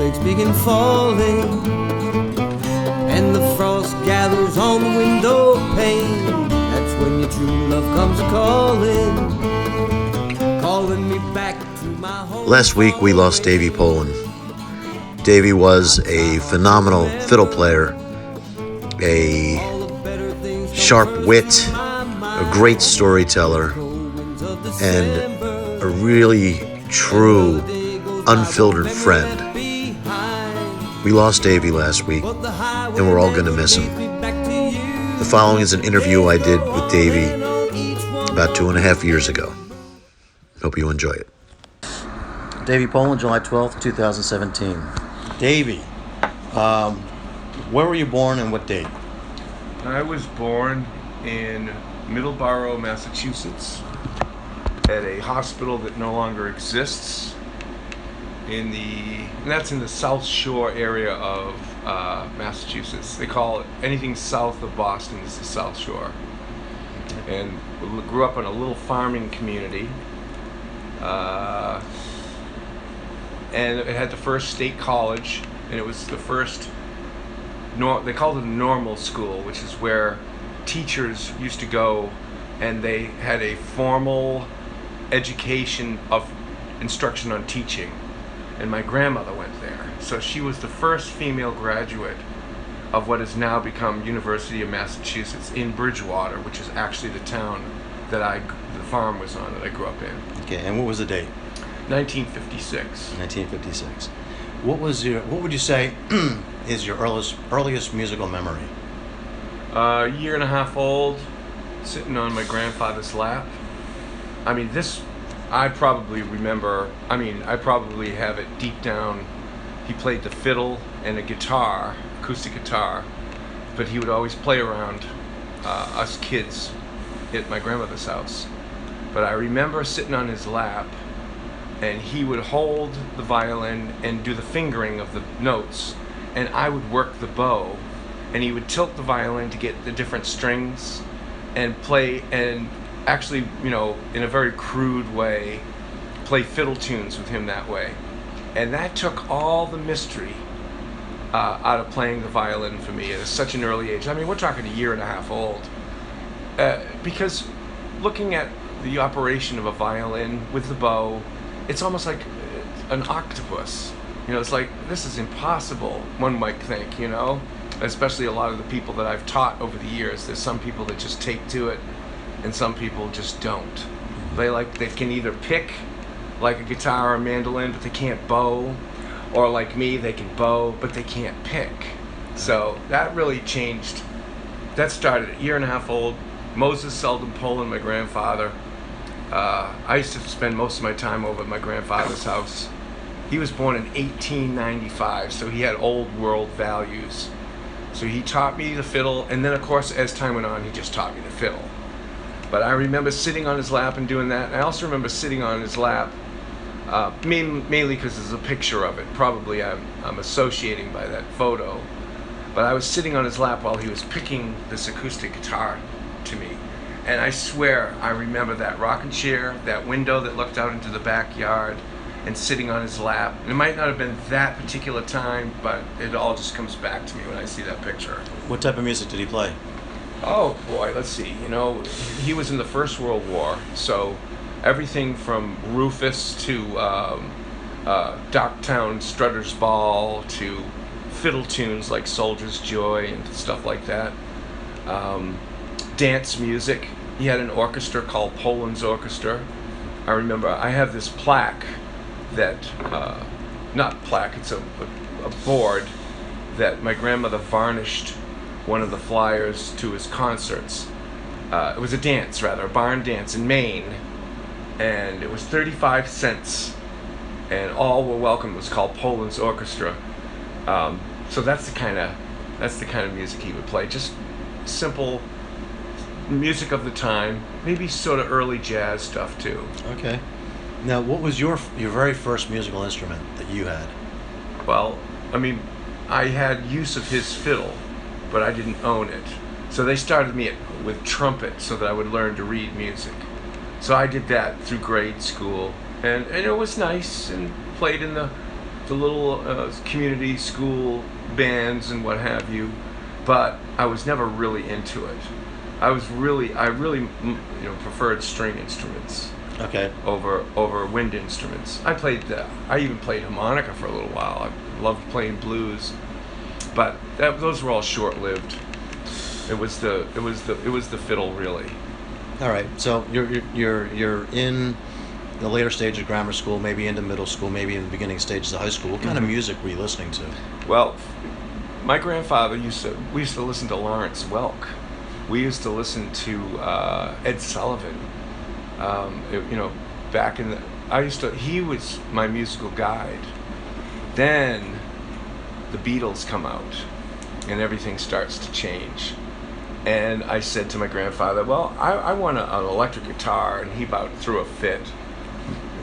snowflakes begin falling, and the frost gathers on the window pane. That's when your true love comes a-calling, calling me back to my home. Last week we lost Davy Poland. Davy was a phenomenal fiddle player, a sharp wit, a great storyteller, and a really true, unfiltered friend. We lost Davy last week, and we're all going to miss him. The following is an interview I did with Davy about 2.5 years ago. Hope you enjoy it. Davy Poland, July 12th, 2017. Davy, where were you born and what date? I was born in Middleborough, Massachusetts, at a hospital that no longer exists. And that's in the South Shore area of Massachusetts. They call it anything south of Boston is the South Shore. And we grew up in a little farming community. And it had the first state college, and it was the first, they called it a normal school, which is where teachers used to go, and they had a formal education of instruction on teaching. And my grandmother went there. So she was the first female graduate of what has now become University of Massachusetts in Bridgewater, which is actually the town that the farm was on that I grew up in. Okay, and what was the date? 1956. 1956. What would you say is your earliest musical memory? A year and a half old, sitting on my grandfather's lap. I probably have it deep down. He played the fiddle and a guitar, acoustic guitar, but he would always play around us kids at my grandmother's house. But I remember sitting on his lap, and he would hold the violin and do the fingering of the notes, and I would work the bow, and he would tilt the violin to get the different strings and play, and actually, in a very crude way, play fiddle tunes with him that way. And that took all the mystery out of playing the violin for me at such an early age. We're talking a year and a half old. Because looking at the operation of a violin with the bow, it's almost like an octopus. It's like, this is impossible, one might think, especially a lot of the people that I've taught over the years. There's some people that just take to it, and some people just don't. They can either pick like a guitar or a mandolin, but they can't bow, or like me, they can bow, but they can't pick. So that really changed. That started at a year and a half old. Moses Selden Poland, my grandfather. I used to spend most of my time over at my grandfather's house. He was born in 1895, so he had old world values. So he taught me the fiddle, and then of course as time went on, he just taught me the fiddle. But I remember sitting on his lap and doing that. And I also remember sitting on his lap, mainly because there's a picture of it. Probably I'm associating by that photo. But I was sitting on his lap while he was picking this acoustic guitar to me. And I swear I remember that rocking chair, that window that looked out into the backyard, and sitting on his lap. It might not have been that particular time, but it all just comes back to me when I see that picture. What type of music did he play? Oh boy, let's see. He was in the First World War, so everything from Rufus to Docktown Strutter's Ball to fiddle tunes like Soldier's Joy and stuff like that. Dance music. He had an orchestra called Poland's Orchestra. I remember I have this plaque that, not plaque, it's a board that my grandmother varnished one of the flyers to his concerts. It was a barn dance in Maine, and it was 35 cents, and all were welcome. It was called Poland's Orchestra. So that's the kind of music he would play. Just simple music of the time, maybe sort of early jazz stuff too. Okay. Now, what was your very first musical instrument that you had? Well, I had use of his fiddle, but I didn't own it. So they started me with trumpet so that I would learn to read music. So I did that through grade school, and it was nice, and played in the community school bands and what have you, but I was never really into it. I really preferred string instruments Okay. over wind instruments. I even played harmonica for a little while. I loved playing blues, but those were all short-lived. It was the fiddle, really. All right. So you're in the later stage of grammar school, maybe into middle school, maybe in the beginning stages of high school. What kind of music were you listening to? Well, my grandfather we used to listen to Lawrence Welk. We used to listen to Ed Sullivan. Back in he was my musical guide. Then the Beatles come out and everything starts to change. And I said to my grandfather, well, I want an electric guitar, and he about threw a fit.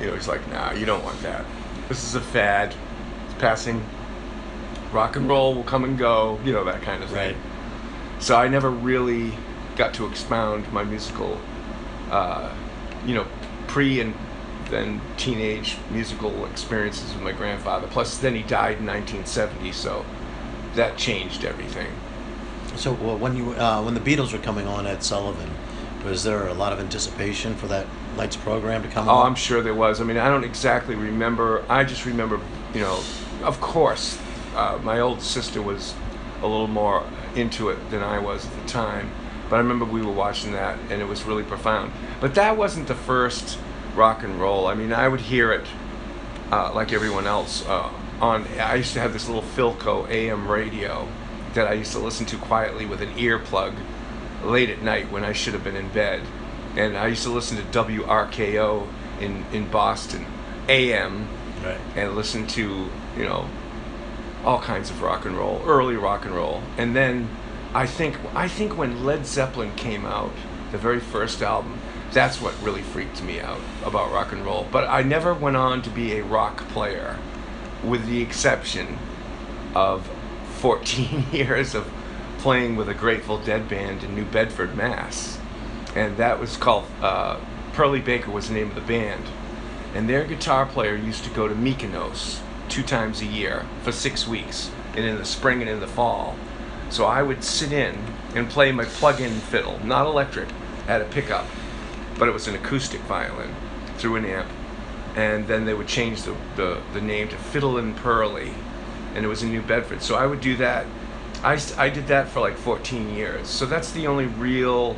He's like, nah, you don't want that. This is a fad. It's passing. Rock and roll will come and go, that kind of thing. Right. So I never really got to expound my musical, pre and then teenage musical experiences with my grandfather. Plus, then he died in 1970, so that changed everything. So when the Beatles were coming on, Ed Sullivan, was there a lot of anticipation for that night's program to come on? Oh, I'm sure there was. I mean, I don't exactly remember. I just remember, of course, my old sister was a little more into it than I was at the time. But I remember we were watching that, and it was really profound. But that wasn't the first rock and roll. I mean, I would hear it like everyone else. I used to have this little Philco AM radio that I used to listen to quietly with an earplug late at night when I should have been in bed. And I used to listen to WRKO in Boston, AM, Right. and listen to, all kinds of rock and roll, early rock and roll. And then I think when Led Zeppelin came out, the very first album, that's what really freaked me out about rock and roll. But I never went on to be a rock player, with the exception of 14 years of playing with a Grateful Dead band in New Bedford, Mass. And that was called, Pearlie Baker was the name of the band. And their guitar player used to go to Mykonos 2 times a year for 6 weeks, and in the spring and in the fall. So I would sit in and play my plug-in fiddle, not electric, had a pickup, but it was an acoustic violin through an amp. And then they would change the name to Fiddlin' Pearlie, and it was in New Bedford. So I would do that. I did that for like 14 years. So that's the only real,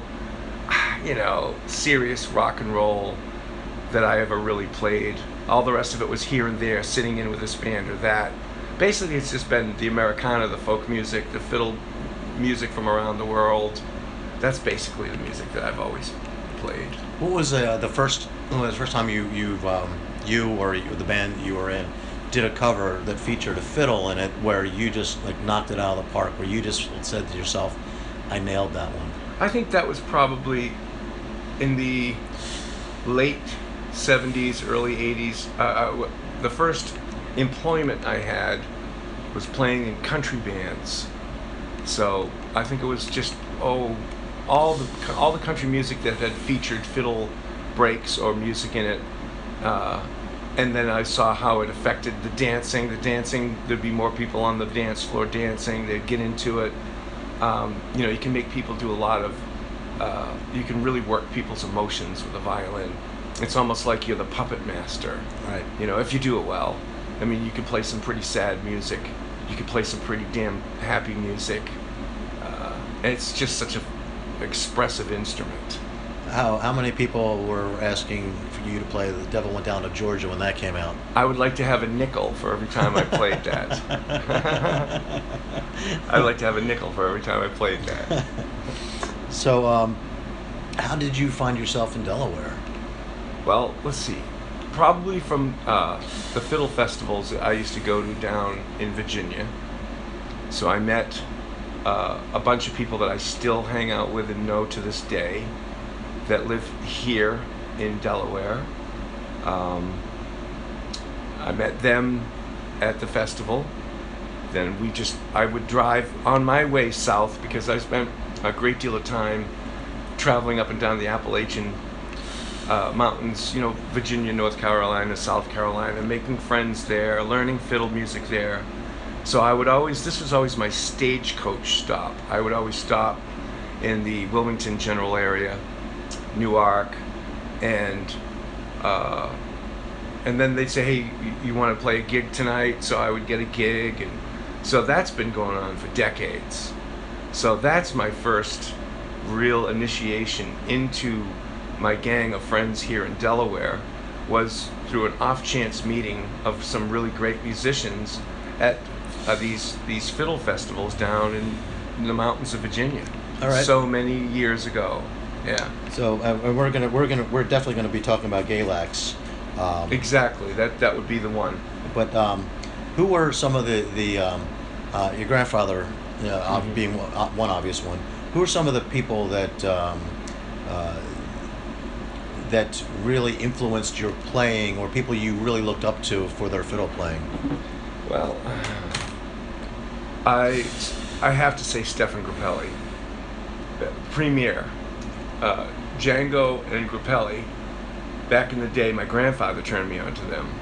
serious rock and roll that I ever really played. All the rest of it was here and there, sitting in with this band or that. Basically, it's just been the Americana, the folk music, the fiddle music from around the world. That's basically the music that I've always played. What was the first time you or the band you were in did a cover that featured a fiddle in it, where you just knocked it out of the park, where you just said to yourself, I nailed that one? I think that was probably in the late 70s, early 80s. The first employment I had was playing in country bands. So I think it was just all the country music that had featured fiddle breaks or music in it. And then I saw how it affected the dancing. There'd be more people on the dance floor dancing. They'd get into it. You can make people do a lot of, you can really work people's emotions with a violin. It's almost like you're the puppet master. Right. If you do it well. I mean, you can play some pretty sad music. You can play some pretty damn happy music. And it's just such an expressive instrument. How many people were asking for you to play The Devil Went Down to Georgia when that came out? I would like to have a nickel for every time I played that. I'd like to have a nickel for every time I played that. So, how did you find yourself in Delaware? Well, let's see. Probably from the fiddle festivals that I used to go to down in Virginia. So I met a bunch of people that I still hang out with and know to this day that live here in Delaware. I met them at the festival. Then I would drive on my way south, because I spent a great deal of time traveling up and down the Appalachian mountains, Virginia, North Carolina, South Carolina, making friends there, learning fiddle music there. So this was always my stagecoach stop. I would always stop in the Wilmington general area, Newark, and then they'd say, hey, you want to play a gig tonight? So I would get a gig, and so that's been going on for decades. So that's my first real initiation into my gang of friends here in Delaware, was through an off-chance meeting of some really great musicians at these fiddle festivals down in the mountains of Virginia. All right. So many years ago. Yeah. So we're definitely gonna be talking about Galax. Exactly. That would be the one. But who were some of the your grandfather being one obvious one? Who are some of the people that really influenced your playing, or people you really looked up to for their fiddle playing? Well, I have to say Stefan Grappelli, premier. Django and Grappelli, back in the day, my grandfather turned me on to them,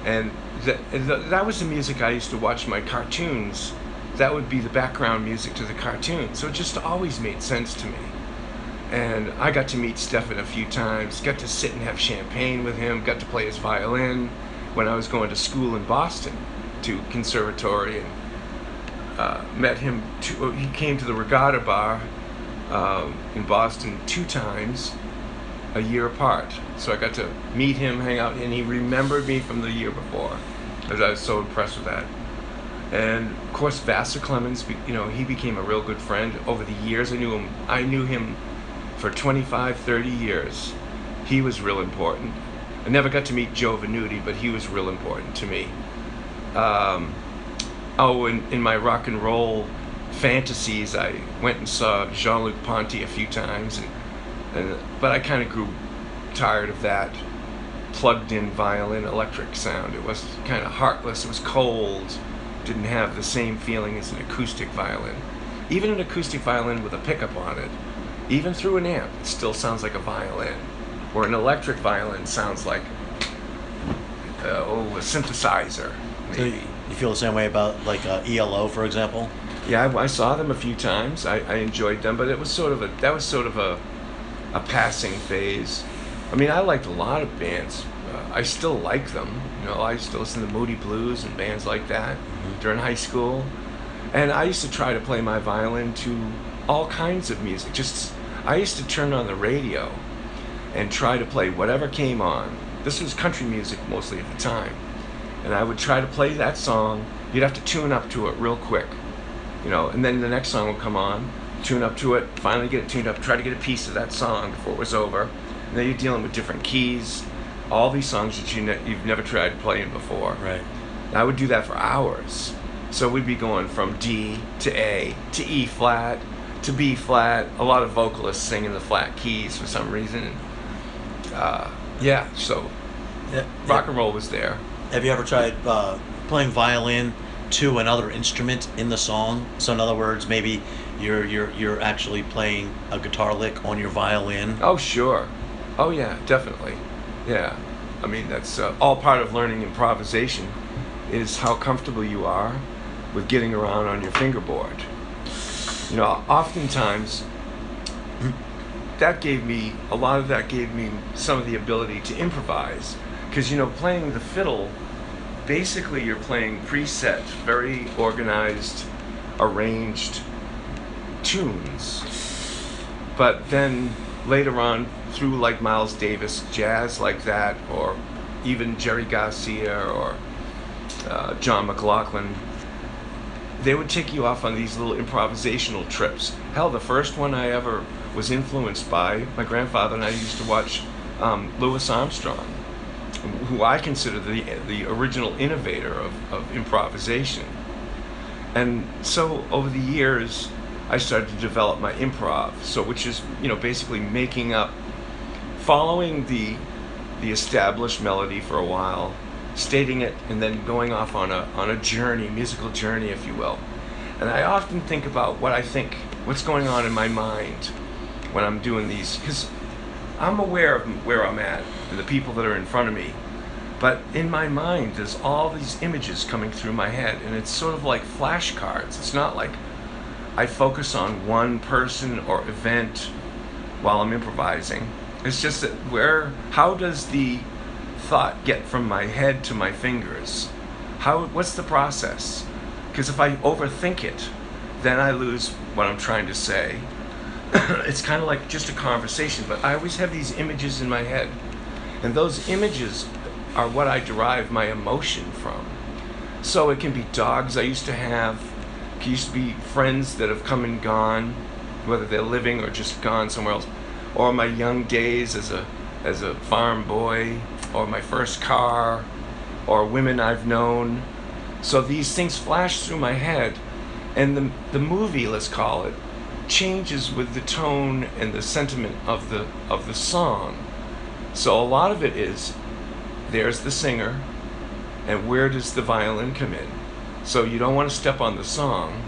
and that was the music I used to watch my cartoons. That would be the background music to the cartoon, so it just always made sense to me. And I got to meet Stefan a few times, got to sit and have champagne with him, got to play his violin when I was going to school in Boston, to conservatory, and met him. He came to the Regatta Bar in Boston 2 times a year apart. So I got to meet him, hang out, and he remembered me from the year before. I was so impressed with that. And of course, Vassar Clemens, he became a real good friend over the years. I knew him for 25, 30 years. He was real important. I never got to meet Joe Venuti, but he was real important to me. In my rock and roll fantasies, I went and saw Jean-Luc Ponty a few times, but I kind of grew tired of that plugged-in violin electric sound. It was kind of heartless. It was cold. Didn't have the same feeling as an acoustic violin. Even an acoustic violin with a pickup on it, even through an amp, it still sounds like a violin. Or an electric violin sounds like a synthesizer, maybe. So you feel the same way about like ELO, for example? Yeah, I saw them a few times. I enjoyed them, but it was sort of a passing phase. I mean, I liked a lot of bands. I still like them. I used to listen to Moody Blues and bands like that during high school. And I used to try to play my violin to all kinds of music. I used to turn on the radio and try to play whatever came on. This was country music mostly at the time. And I would try to play that song. You'd have to tune up to it real quick, and then the next song would come on, tune up to it, finally get it tuned up, try to get a piece of that song before it was over. And then you're dealing with different keys, all these songs that you've never tried playing before. Right. And I would do that for hours. So we'd be going from D to A to E flat to B flat. A lot of vocalists singing the flat keys for some reason. So rock and roll was there. Have you ever tried playing violin to another instrument in the song? So in other words, maybe you're actually playing a guitar lick on your violin. Oh, sure. Oh, yeah, definitely. Yeah. I mean, that's all part of learning improvisation, is how comfortable you are with getting around on your fingerboard. Oftentimes, a lot of that gave me some of the ability to improvise. Because, playing the fiddle, basically you're playing preset, very organized, arranged tunes. But then later on, through like Miles Davis jazz like that, or even Jerry Garcia or John McLaughlin, they would take you off on these little improvisational trips. Hell, the first one I ever was influenced by, my grandfather and I used to watch Louis Armstrong, who I consider the original innovator of improvisation. And so over the years, I started to develop my improv, which is basically making up, following the established melody for a while, stating it, and then going off on a journey, musical journey, if you will. And I often think about what's going on in my mind when I'm doing these, because I'm aware of where I'm at and the people that are in front of me. But in my mind, there's all these images coming through my head, and it's sort of like flashcards. It's not like I focus on one person or event while I'm improvising. It's just that how does the thought get from my head to my fingers? What's the process? Because if I overthink it, then I lose what I'm trying to say. It's kind of like just a conversation, but I always have these images in my head, and those images are what I derive my emotion from. So it can be dogs I used to have, it used to be friends that have come and gone, whether they're living or just gone somewhere else, or my young days as a farm boy, or my first car, or women I've known. So these things flash through my head, and the movie, let's call it, changes with the tone and the sentiment of the song. So a lot of it is, there's the singer, and where does the violin come in? So you don't want to step on the song,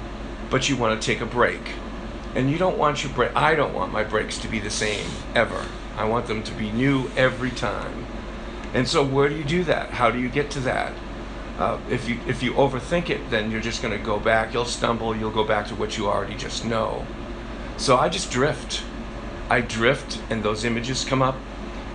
but you want to take a break. And you don't want your break. I don't want my breaks to be the same ever. I want them to be new every time. And so where do you do that? How do you get to that? If you overthink it, then you're just going to go back. You'll stumble. You'll go back to what you already just know. So I just drift. I drift, and those images come up.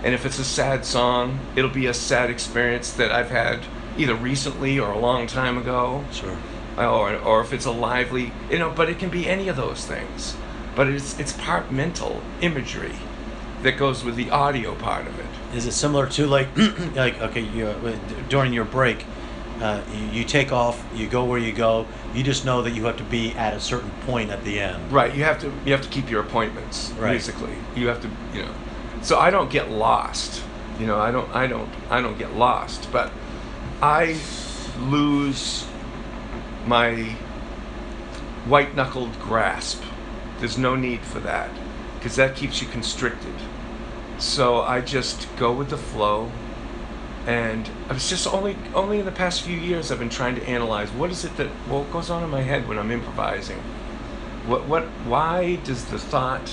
And if it's a sad song, it'll be a sad experience that I've had either recently or a long time ago. Sure. Or if it's a lively, but it can be any of those things. But it's part mental imagery that goes with the audio part of it. Is it similar to like during your break, you take off, you go where you go, you just know that you have to be at a certain point at the end. Right. You have to keep your appointments. Right. Basically, you have to So I don't get lost. I don't get lost, but I lose my white-knuckled grasp. There's no need for that, because that keeps you constricted. So I just go with the flow, and it's just only in the past few years I've been trying to analyze what goes on in my head when I'm improvising. Why does the thought?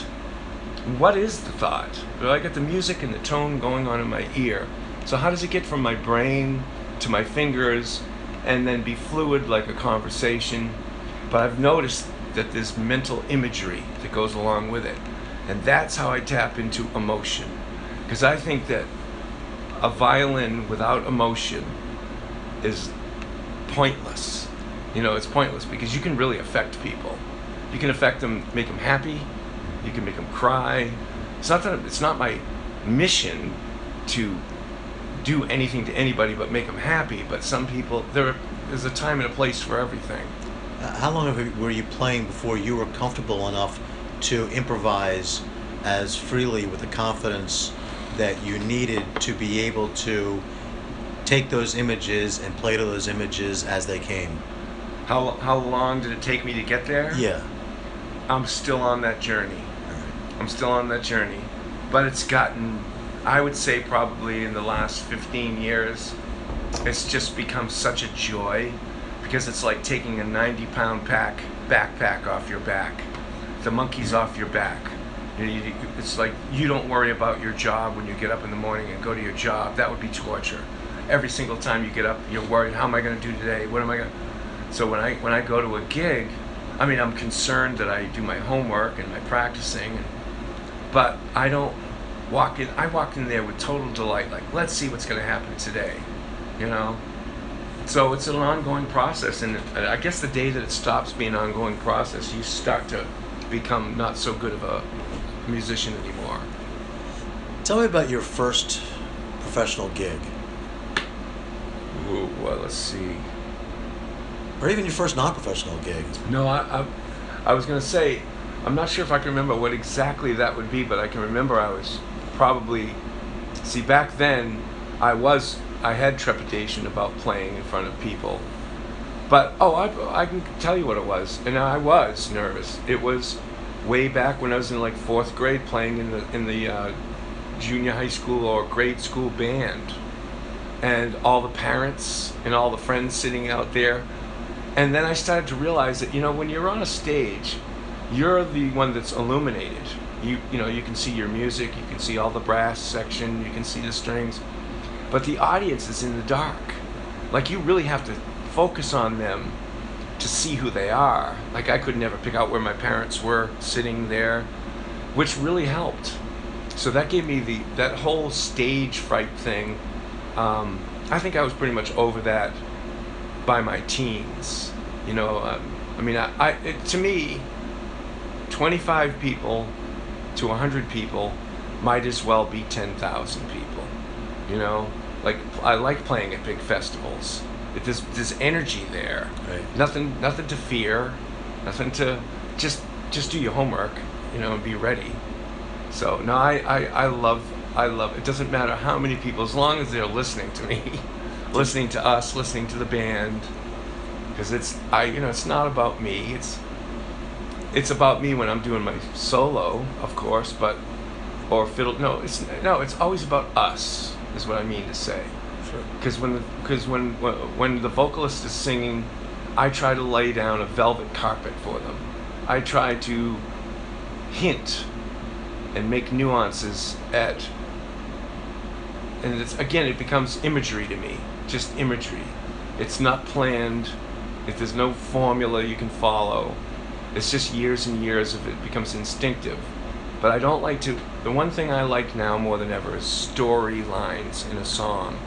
What is the thought? I get the music and the tone going on in my ear. So how does it get from my brain to my fingers and then be fluid like a conversation? But I've noticed that there's mental imagery that goes along with it. And that's how I tap into emotion. Because I think that a violin without emotion is pointless. It's pointless because you can really affect people. You can affect them, make them happy. You can make them cry. It's not my mission to do anything to anybody but make them happy. But some people, there's a time and a place for everything. How long were you playing before you were comfortable enough to improvise as freely with the confidence that you needed to be able to take those images and play to those images as they came? How long did it take me to get there? Yeah. I'm still on that journey. I'm still on that journey. But it's gotten, I would say probably in the last 15 years, it's just become such a joy, because it's like taking a 90-pound backpack off your back. The monkey's off your back. It's like you don't worry about your job when you get up in the morning and go to your job. That would be torture. Every single time you get up, you're worried, how am I going to do today? What am I going to... So when I go to a gig, I'm concerned that I do my homework and my practicing, but I don't walk in. I walk in there with total delight, like, let's see what's going to happen today, So it's an ongoing process, and I guess the day that it stops being an ongoing process, you start to become not so good of a musician anymore. Tell me about your first professional gig. Ooh, well, let's see. Or even your first non-professional gig. No, I was going to say, I'm not sure if I can remember what exactly that would be, but I can remember I was probably... See, back then, I had trepidation about playing in front of people. But, I can tell you what it was. And I was nervous. It was way back when I was in like 4th grade playing in the junior high school or grade school band. And all the parents and all the friends sitting out there. And then I started to realize that, when you're on a stage, you're the one that's illuminated. You can see your music, you can see all the brass section, you can see the strings, but the audience is in the dark. Like, you really have to focus on them to see who they are. Like, I could never pick out where my parents were sitting there, which really helped. So that gave me that whole stage fright thing. I think I was pretty much over that by my teens. To me, 25 people to 100 people might as well be 10,000 people. Like, I like playing at big festivals. There's energy there. Right. Nothing to fear, nothing to just do your homework, and be ready. So no, I love it. Doesn't matter how many people, as long as they're listening to me, listening to us, listening to the band, because it's not about me. It's about me when I'm doing my solo, of course, or fiddle. No, it's always about us, is what I mean to say. Sure. Because when the vocalist is singing, I try to lay down a velvet carpet for them. I try to hint and make nuances and it becomes imagery to me, just imagery. It's not planned. There's no formula you can follow. It's just years and years of it becomes instinctive. But I don't like to. The one thing I like now more than ever is storylines in a song.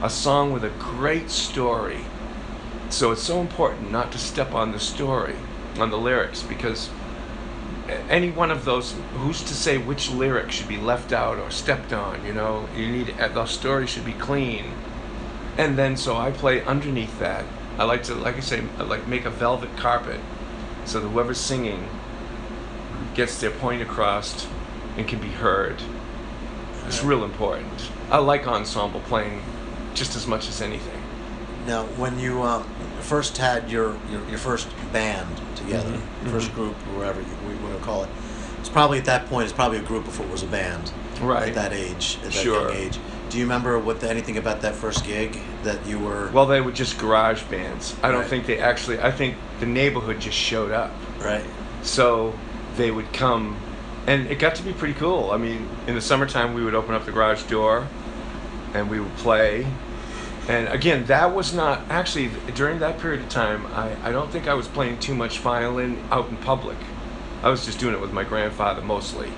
A song with a great story. So it's so important not to step on the story, on the lyrics, because any one of those, who's to say which lyric should be left out or stepped on? The story should be clean. And then so I play underneath that. I like to, like I say, make a velvet carpet so that whoever's singing gets their point across and can be heard. It's real important. I like ensemble playing just as much as anything. Now, when you first had your first band together, first group, or whatever we want to call it, it's probably at that point, it's probably a group before it was a band. Right. At that age, at that Sure. young age. Do you remember anything about that first gig that you were? Well, they were just garage bands. I don't Right. think I think the neighborhood just showed up. Right. So they would come, and it got to be pretty cool. I mean, in the summertime, we would open up the garage door, and we would play. And again, that was not, actually, during that period of time, I don't think I was playing too much violin out in public. I was just doing it with my grandfather mostly.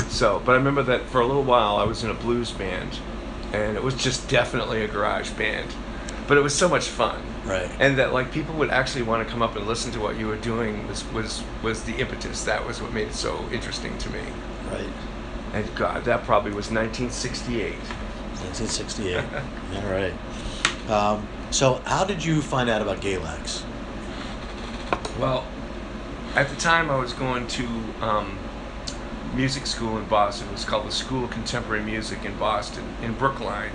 So, but I remember that for a little while, I was in a blues band, and it was just definitely a garage band. But it was so much fun. Right. And that, like, people would actually want to come up and listen to what you were doing was the impetus. That was what made it so interesting to me. Right. And God, that probably was 1968. 1968. All right. So how did you find out about Galax? Well, at the time I was going to music school in Boston. It was called the School of Contemporary Music in Boston, in Brookline.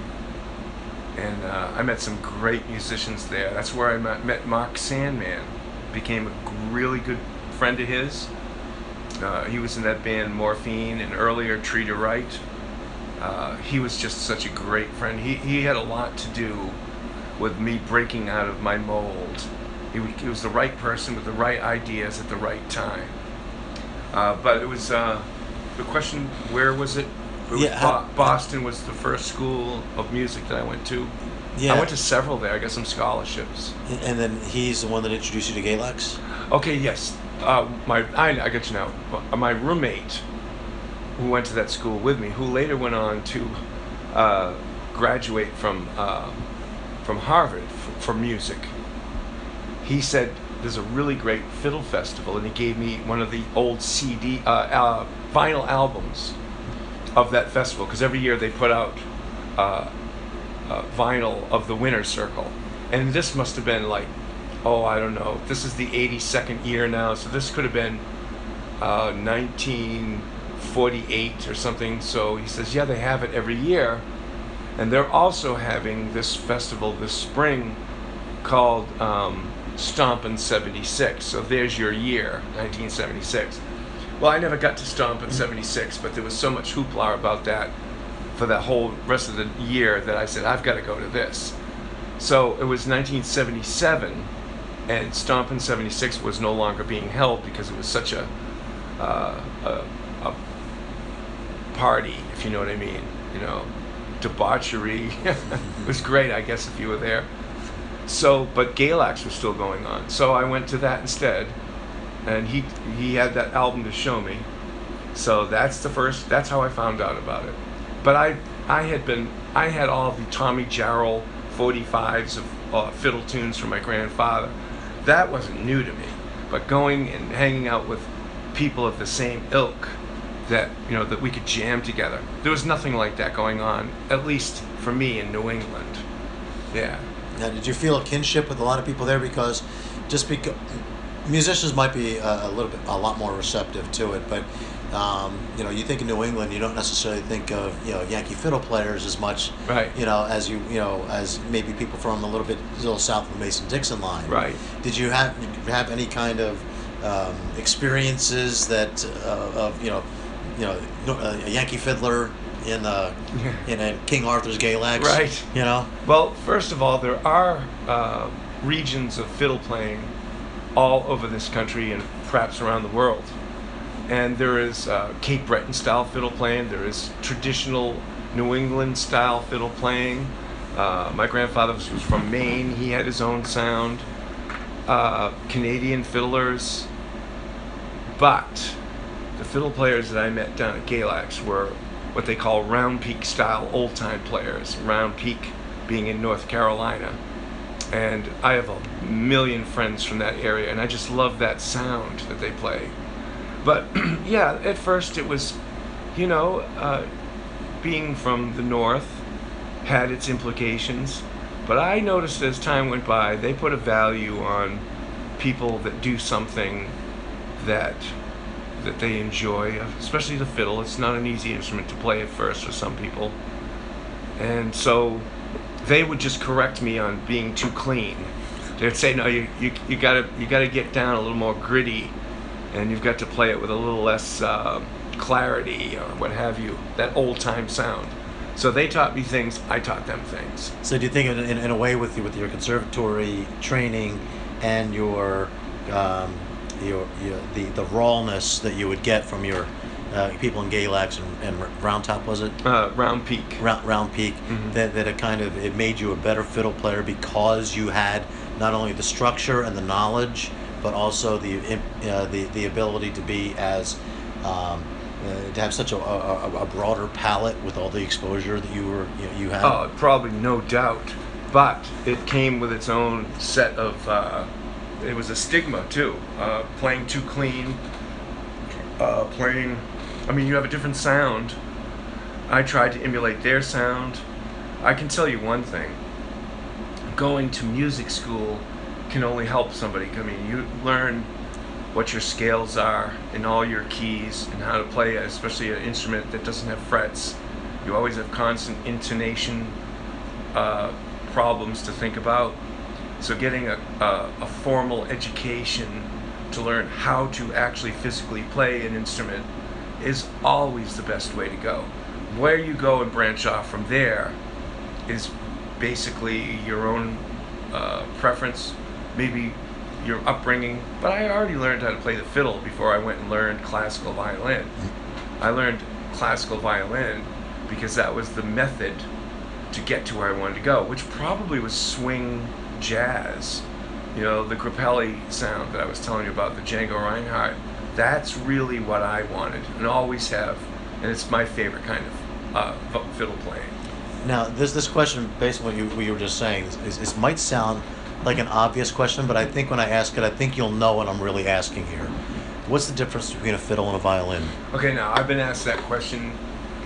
And I met some great musicians there. That's where I met Mark Sandman. Became a really good friend of his. He was in that band Morphine, and earlier Tree to Right. He was just such a great friend. He had a lot to do with me breaking out of my mold. He was the right person with the right ideas at the right time. But it was the question, where was it? Boston was the first school of music that I went to. Yeah. I went to several there. I got some scholarships. And then he's the one that introduced you to Galax? Okay, yes. I got you now. My roommate, who went to that school with me, who later went on to graduate from Harvard for music. He said there's a really great fiddle festival, and he gave me one of the old vinyl albums of that festival, because every year they put out vinyl of the winner's circle, and this must have been like, I don't know, this is the 82nd year now, so this could have been 1948 or something. So he says, yeah, they have it every year, and they're also having this festival this spring called Stompin' 76. So there's your year, 1976. Well, I never got to Stompin' 76, but there was so much hoopla about that for the whole rest of the year that I said, I've got to go to this. So it was 1977, and Stompin' 76 was no longer being held because it was such a party, if you know what I mean. You know, debauchery. It was great, I guess, if you were there. So, but Galax was still going on. So I went to that instead, and he had that album to show me. So that's how I found out about it. But I had all the Tommy Jarrell 45s of fiddle tunes from my grandfather. That wasn't new to me. But going and hanging out with people of the same ilk, that that we could jam together. There was nothing like that going on, at least for me in New England. Yeah. Now, did you feel a kinship with a lot of people there? Because musicians might be a lot more receptive to it, but you think of New England, you don't necessarily think of Yankee Fiddle players as much, right? As maybe people from a little south of the Mason-Dixon line, right? Did you have any kind of experiences that a Yankee Fiddler in a King Arthur's Galax, right? Well, first of all, there are regions of fiddle playing all over this country and perhaps around the world. And there is Cape Breton style fiddle playing. There is traditional New England style fiddle playing. My grandfather was from Maine. He had his own sound. Canadian fiddlers. But the fiddle players that I met down at Galax were what they call Round Peak style old time players. Round Peak being in North Carolina. And I have a million friends from that area, and I just love that sound that they play. But yeah, at first it was, being from the North had its implications. But I noticed as time went by, they put a value on people that do something that they enjoy, especially the fiddle. It's not an easy instrument to play at first for some people. And so they would just correct me on being too clean. They'd say, no, you gotta get down a little more gritty, and you've got to play it with a little less clarity or what have you, that old time sound. So they taught me things, I taught them things. So do you think in a way with your conservatory training and your the rawness that you would get from your people in Galax and Round Top, was it? Round Peak. Round Peak. Mm-hmm. That it made you a better fiddle player because you had not only the structure and the knowledge, but also the ability to be as to have such a broader palette with all the exposure that you had. Oh, probably, no doubt. But it came with its own set of. It was a stigma too. Playing too clean. You have a different sound. I tried to emulate their sound. I can tell you one thing. Going to music school can only help somebody. You learn what your scales are in all your keys and how to play, especially an instrument that doesn't have frets. You always have constant intonation problems to think about. So getting a formal education to learn how to actually physically play an instrument is always the best way to go. Where you go and branch off from there is basically your own preference, maybe your upbringing. But I already learned how to play the fiddle before I went and learned classical violin. I learned classical violin because that was the method to get to where I wanted to go, which probably was swing jazz. The Grappelli sound that I was telling you about, the Django Reinhardt, that's really what I wanted and always have, and it's my favorite kind of fiddle playing. Now, this question, based on what you were just saying, this might sound like an obvious question, but I think when I ask it, I think you'll know what I'm really asking here. What's the difference between a fiddle and a violin? Okay, now, I've been asked that question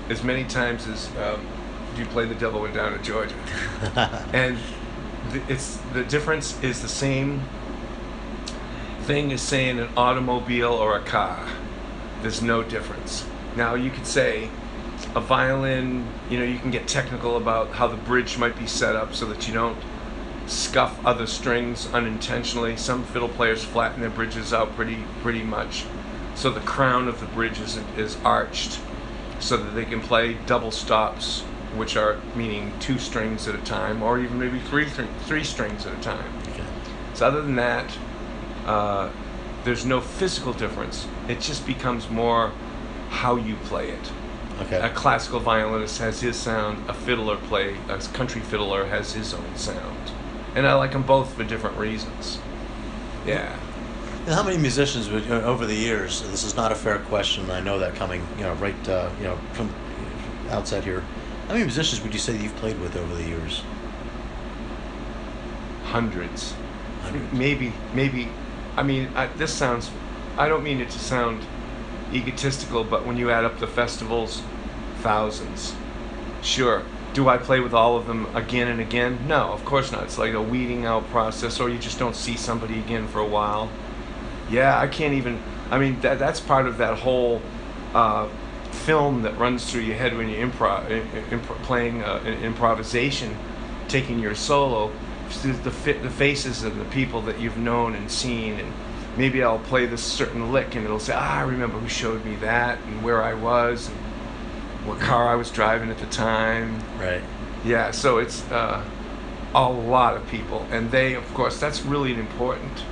as many times as you play The Devil Went Down to Georgia. And the difference is the same thing as saying an automobile or a car. There's no difference. Now you could say a violin, you can get technical about how the bridge might be set up so that you don't scuff other strings unintentionally. Some fiddle players flatten their bridges out pretty much, so the crown of the bridge is arched so that they can play double stops, which are meaning 2 strings at a time, or even maybe 3 strings at a time. Okay. So other than that, there's no physical difference. It just becomes more how you play it. Okay. A classical violinist has his sound. A country fiddler has his own sound, and I like them both for different reasons. Yeah. And how many musicians would, over the years? This is not a fair question. I know that coming, right, from outside here. How many musicians would you say that you've played with over the years? Hundreds. Hundreds. Maybe. I mean, this sounds. I don't mean it to sound egotistical, but when you add up the festivals, thousands. Sure. Do I play with all of them again and again? No, of course not. It's like a weeding out process, or you just don't see somebody again for a while. Yeah, I can't even. I mean, that's part of that whole film that runs through your head when you're playing an improvisation, taking your solo. The faces of the people that you've known and seen, and maybe I'll play this certain lick and it'll say, I remember who showed me that and where I was and what car I was driving at the time. Right. Yeah, so it's a lot of people, and they, of course, that's really an important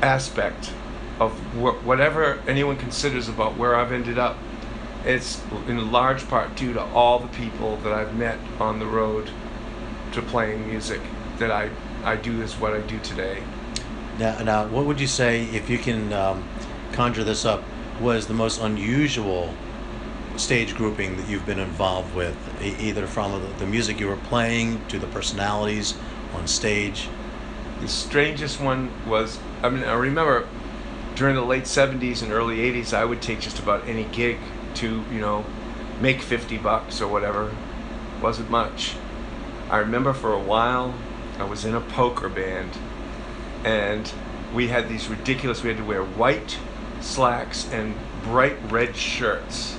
aspect of whatever anyone considers about where I've ended up. It's in large part due to all the people that I've met on the road to playing music that I do is what I do today. Now, what would you say, if you can conjure this up, was the most unusual stage grouping that you've been involved with, either from the music you were playing to the personalities on stage? The strangest one was, I remember during the late 70s and early 80s, I would take just about any gig to, make $50 or whatever. Wasn't much. I remember for a while, I was in a poker band, and we had these ridiculous, we had to wear white slacks and bright red shirts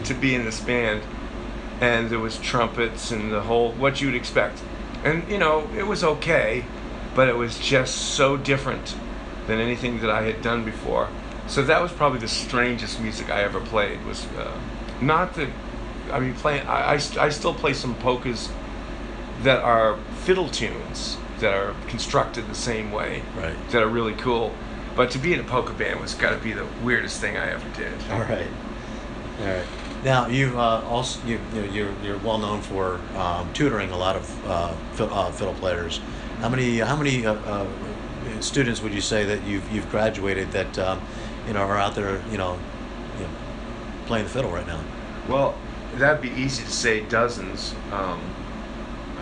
to be in this band, and there was trumpets and the whole, what you'd expect. And, it was okay, but it was just so different than anything that I had done before. So that was probably the strangest music I ever played, was not that, I still play some polkas that are fiddle tunes that are constructed the same way, right, that are really cool. But to be in a polka band was got to be the weirdest thing I ever did. All right. Now you've you're well known for tutoring a lot of fiddle players. How many students would you say that you've graduated that are out there playing the fiddle right now? Well, that'd be easy to say dozens.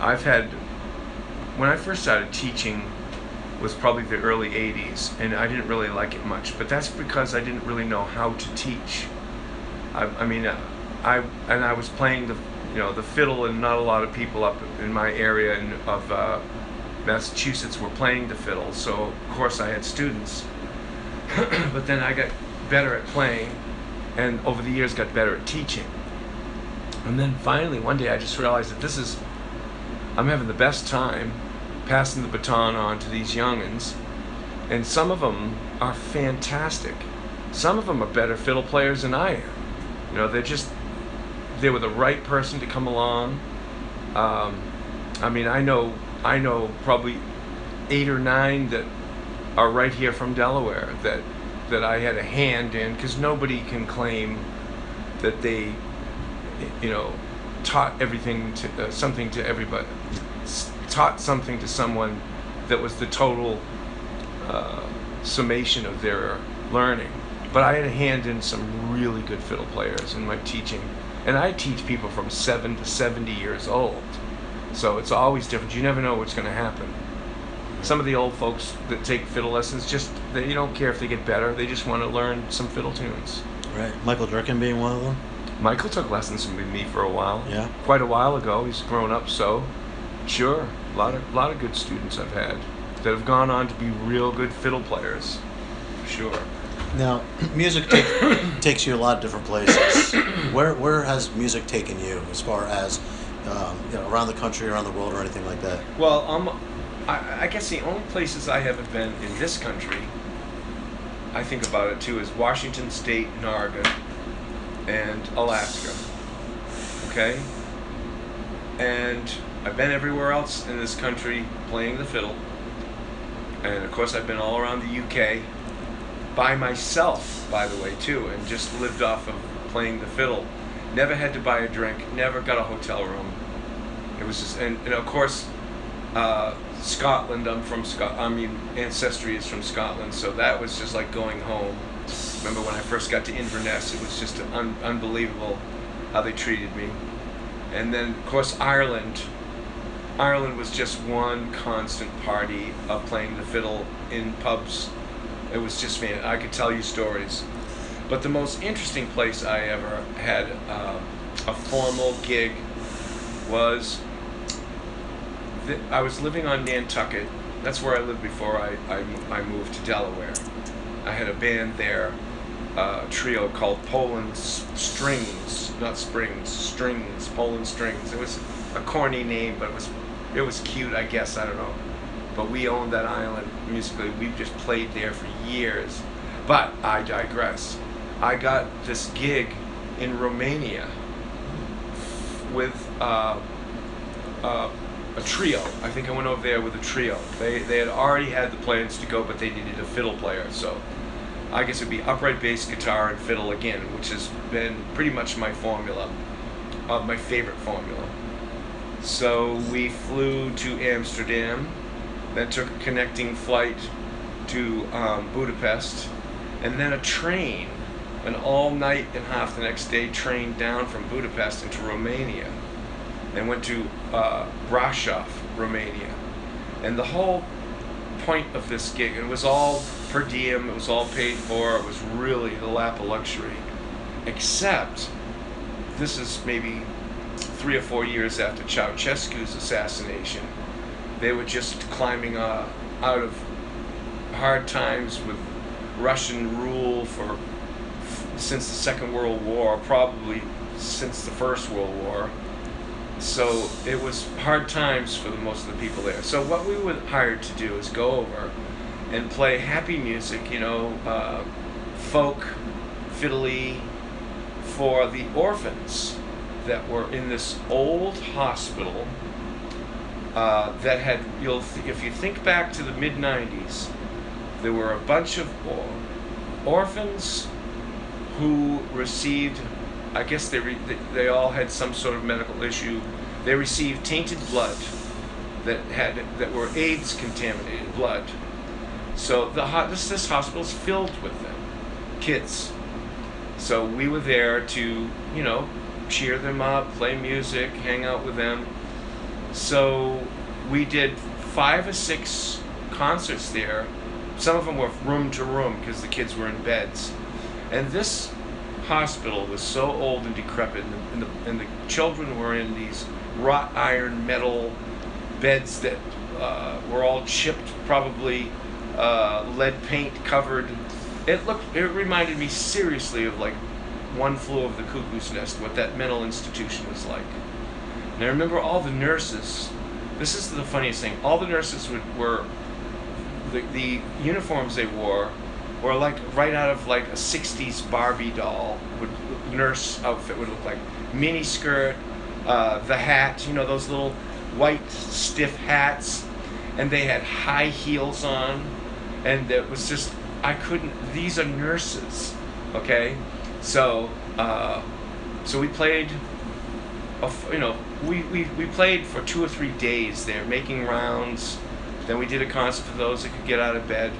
I've had, when I first started teaching, was probably the early 80s, and I didn't really like it much, but that's because I didn't really know how to teach. I was playing the fiddle, and not a lot of people up in my area of Massachusetts were playing the fiddle, so of course I had students. But then I got better at playing, and over the years got better at teaching. And then finally one day I just realized that I'm having the best time passing the baton on to these youngins, and some of them are fantastic. Some of them are better fiddle players than I am. They were the right person to come along. I know probably 8 or 9 that are right here from Delaware that I had a hand in, because nobody can claim that they, taught everything to something to everybody, taught something to someone that was the total summation of their learning. But I had a hand in some really good fiddle players in my teaching, and I teach people from 7 to 70 years old, so it's always different. You never know what's going to happen. Some of the old folks that take fiddle lessons, they don't care if they get better, they just want to learn some fiddle tunes. Right. Michael Durkin being one of them? Michael took lessons with me for a while. Yeah. Quite a while ago. He's grown up, so sure. A lot of good students I've had that have gone on to be real good fiddle players. For sure. Now, music takes you a lot of different places. Where has music taken you, as far as around the country, around the world, or anything like that? Well, I guess the only places I haven't been in this country, I think about it too, is Washington State and Oregon and Alaska. Okay? And I've been everywhere else in this country playing the fiddle. And of course I've been all around the UK by myself, by the way, too, and just lived off of playing the fiddle. Never had to buy a drink, never got a hotel room. It was just, and of course, Scotland, I'm from ancestry is from Scotland, so that was just like going home. Remember when I first got to Inverness, it was just unbelievable how they treated me. And then, of course, Ireland. Ireland was just one constant party of playing the fiddle in pubs. It was just, man, I could tell you stories. But the most interesting place I ever had a formal gig was, I was living on Nantucket. That's where I lived before I moved to Delaware. I had a band there, a trio called Poland Strings, not Springs, Strings, Poland Strings. It was a corny name, but it was cute, I guess, I don't know. But we owned that island musically. We just played there for years. But I digress. I got this gig in Romania with a trio. I think I went over there with a trio. They had already had the plans to go, but they needed a fiddle player. So I guess it'd be upright bass guitar and fiddle again, which has been pretty much my formula, my favorite formula. So we flew to Amsterdam, then took a connecting flight to Budapest, and then a train, an all-night and half the next day train down from Budapest into Romania, and went to Brașov, Romania. And the whole point of this gig, it was all per diem, it was all paid for, it was really the lap of luxury, except this is maybe 3 or 4 years after Ceausescu's assassination. They were just climbing out of hard times with Russian rule since the Second World War, probably since the First World War. So it was hard times for most of the people there. So what we were hired to do is go over and play happy music, folk, fiddly, for the orphans that were in this old hospital that had, if you think back to the mid-90s, there were a bunch of orphans who received, I guess they all had some sort of medical issue. They received tainted blood that were AIDS contaminated blood. So this hospital is filled with them, kids. So we were there to, cheer them up, play music, hang out with them. So we did 5 or 6 concerts there. Some of them were room to room because the kids were in beds. And this hospital was so old and decrepit, and the children were in these wrought iron metal beds that were all chipped, probably lead paint covered. It reminded me seriously of like One Flew Over the Cuckoo's Nest, what that mental institution was like. And I remember all the nurses. This is the funniest thing. All the nurses were the uniforms they wore were like right out of like a 60s Barbie doll. Nurse outfit would look like mini skirt, the hat, those little white stiff hats, and they had high heels on, and it was just, these are nurses, okay? So we played, we played for 2 or 3 days there, making rounds. Then we did a concert for those that could get out of bed.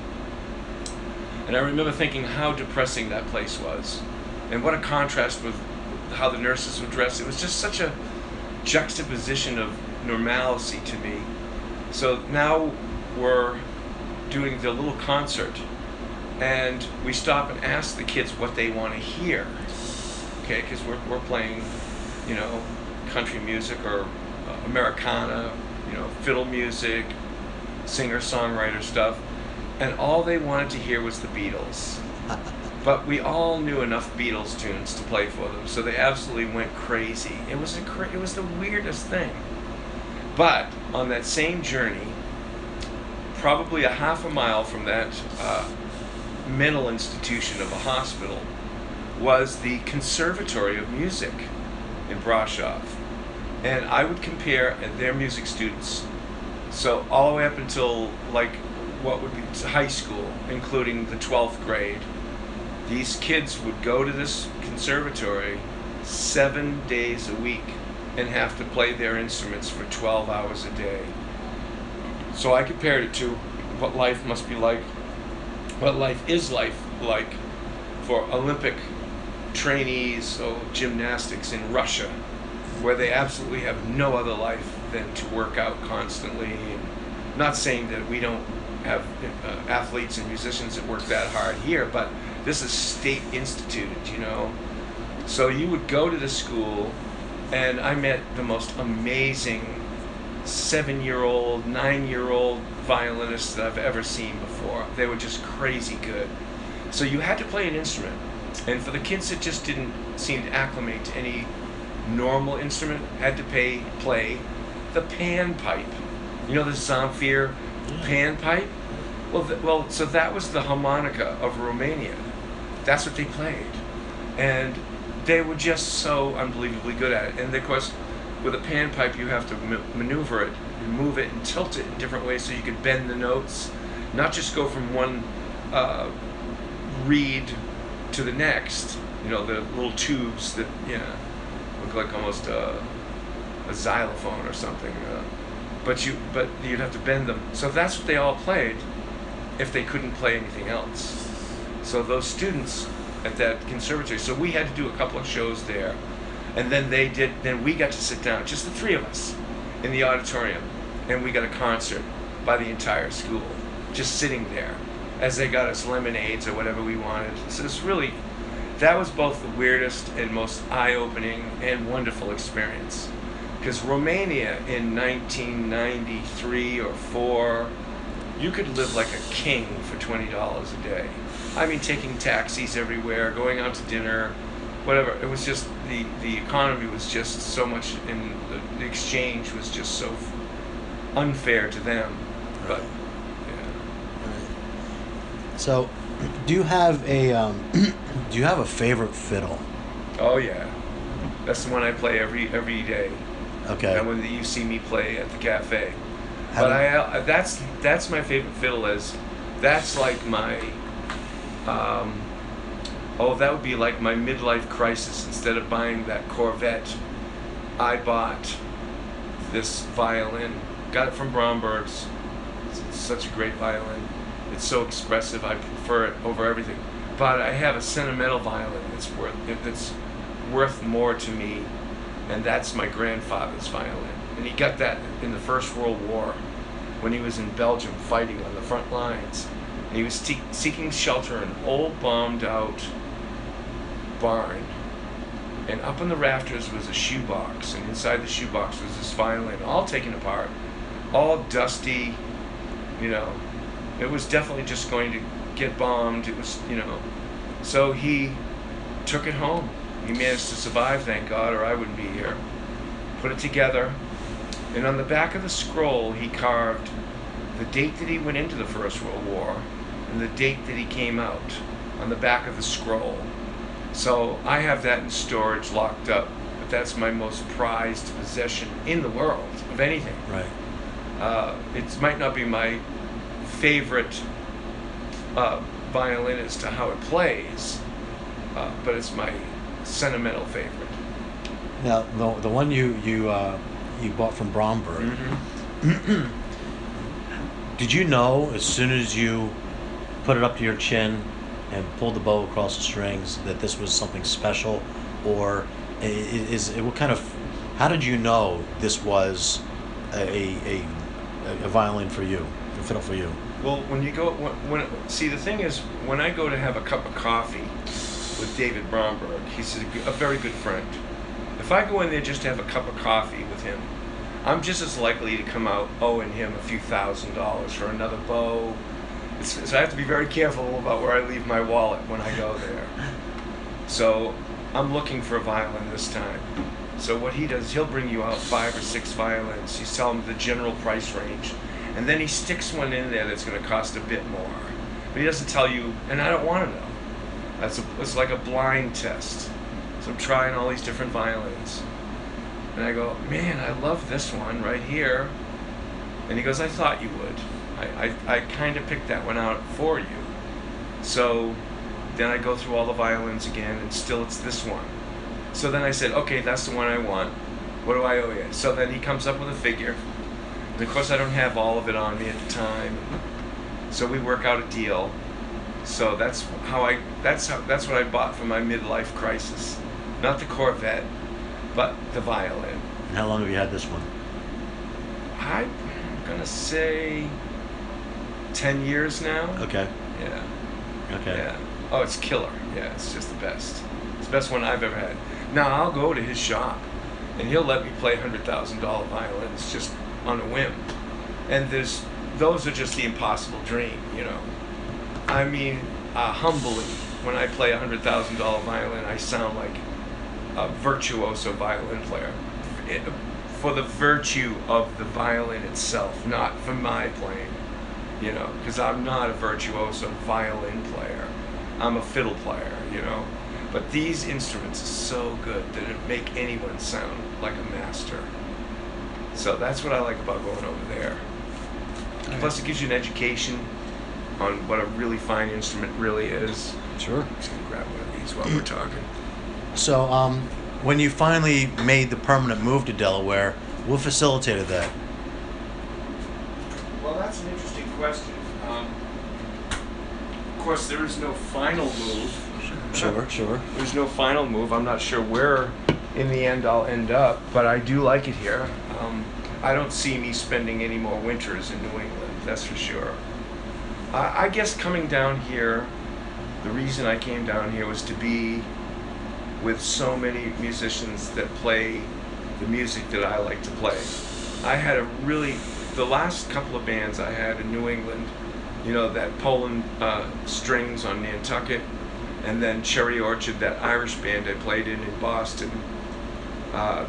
And I remember thinking how depressing that place was, and what a contrast with how the nurses would dress. It was just such a juxtaposition of normalcy to me. So now we're doing the little concert, and we stop and ask the kids what they want to hear, okay? Because we're playing, country music or Americana, fiddle music, singer-songwriter stuff, and all they wanted to hear was the Beatles. But we all knew enough Beatles tunes to play for them, so they absolutely went crazy. It was the weirdest thing. But on that same journey, probably a half a mile from that mental institution of a hospital, was the Conservatory of Music in Brașov. And I would compare their music students, so all the way up until like what would be high school, including the 12th grade, these kids would go to this conservatory 7 days a week and have to play their instruments for 12 hours a day. So I compared it to what life must be like, what life is like for Olympic trainees, so gymnastics in Russia, where they absolutely have no other life than to work out constantly. And not saying that we don't have athletes and musicians that work that hard here, but this is state instituted, you know. So you would go to the school, and I met the most amazing 7-year-old, 9-year-old violinists that I've ever seen before. They were just crazy good. So you had to play an instrument. And for the kids that just didn't seem to acclimate to any normal instrument, had to play the panpipe. You know the Zamfir panpipe? Well, so that was the harmonica of Romania. That's what they played. And they were just so unbelievably good at it. And of course, with a panpipe, you have to maneuver it and move it and tilt it in different ways so you can bend the notes, not just go from one reed to the next. You know, the little tubes that look like almost a xylophone or something. But you'd have to bend them. So that's what they all played if they couldn't play anything else. So those students at that conservatory, so we had to do a couple of shows there, and then then we got to sit down, just the three of us, in the auditorium, and we got a concert by the entire school, just sitting there, as they got us lemonades or whatever we wanted. So it's really, that was both the weirdest and most eye-opening and wonderful experience. Because Romania in 1993 or 4, you could live like a king for $20 a day. I mean, taking taxis everywhere, going out to dinner, whatever. It was just, the economy was just so much, and the exchange was just so unfair to them. But, yeah. Right. So, do you have a favorite fiddle? Oh yeah, that's the one I play every day. Okay. And when you see me play at the cafe. But that's my favorite fiddle. That's like my that would be like my midlife crisis. Instead of buying that Corvette, I bought this violin. Got it from Bromberg's. It's such a great violin. It's so expressive. I prefer it over everything. But I have a sentimental violin that's worth more to me, and that's my grandfather's violin. And he got that in the First World War when he was in Belgium fighting on the front lines. And he was seeking shelter in an old bombed out barn. And up in the rafters was a shoebox, and inside the shoebox was this violin, all taken apart, all dusty, you know. It was definitely just going to get bombed. It was, you know. So he took it home. He managed to survive, thank God, or I wouldn't be here. Put it together, and on the back of the scroll he carved the date that he went into the First World War and the date that he came out on the back of the scroll. So I have that in storage, locked up, but that's my most prized possession in the world of anything. Right. It might not be my favorite violin as to how it plays, but it's my sentimental favorite. Now, the one you bought from Bromberg, Mm-hmm. did you know as soon as you put it up to your chin and pulled the bow across the strings that this was something special, or how did you know this was a violin for you, a fiddle for you? Well, see, the thing is, when I go to have a cup of coffee with David Bromberg, he's a very good friend. If I go in there just to have a cup of coffee with him, I'm just as likely to come out owing him a few $1,000s for another bow. So I have to be very careful about where I leave my wallet when I go there. So I'm looking for a violin this time. So what he does, he'll bring you out 5 or 6 violins. He's telling them the general price range. And then he sticks one in there that's going to cost a bit more. But he doesn't tell you, and I don't want to know. It's like a blind test. So I'm trying all these different violins. And I go, man, I love this one right here. And he goes, I thought you would. I kind of picked that one out for you. So then I go through all the violins again, and still it's this one. So then I said, okay, that's the one I want. What do I owe you? So then he comes up with a figure. And of course I don't have all of it on me at the time. So we work out a deal. So that's what I bought for my midlife crisis. Not the Corvette, but the violin. And how long have you had this one? I'm gonna say 10 years now. Okay. Yeah. Okay. Yeah. Oh, it's killer. Yeah, it's just the best. It's the best one I've ever had. Now I'll go to his shop, and he'll let me play $100,000 violins just on a whim. And those are just the impossible dream, you know. I mean, humbly, when I play a $100,000 violin, I sound like a virtuoso violin player. For the virtue of the violin itself, not for my playing, you know, because I'm not a virtuoso violin player. I'm a fiddle player, you know. But these instruments are so good that it make anyone sound like a master. So that's what I like about going over there. Plus it gives you an education on what a really fine instrument really is. Sure. I'm just gonna grab one of these while we're talking. So, when you finally made the permanent move to Delaware, what facilitated that? Well, that's an interesting question. Of course, there is no final move. Sure. There's no final move. I'm not sure where in the end I'll end up, but I do like it here. I don't see me spending any more winters in New England, that's for sure. I guess coming down here, the reason I came down here was to be with so many musicians that play the music that I like to play. I had the last couple of bands I had in New England, you know, that Poland strings on Nantucket, and then Cherry Orchard, that Irish band I played in Boston.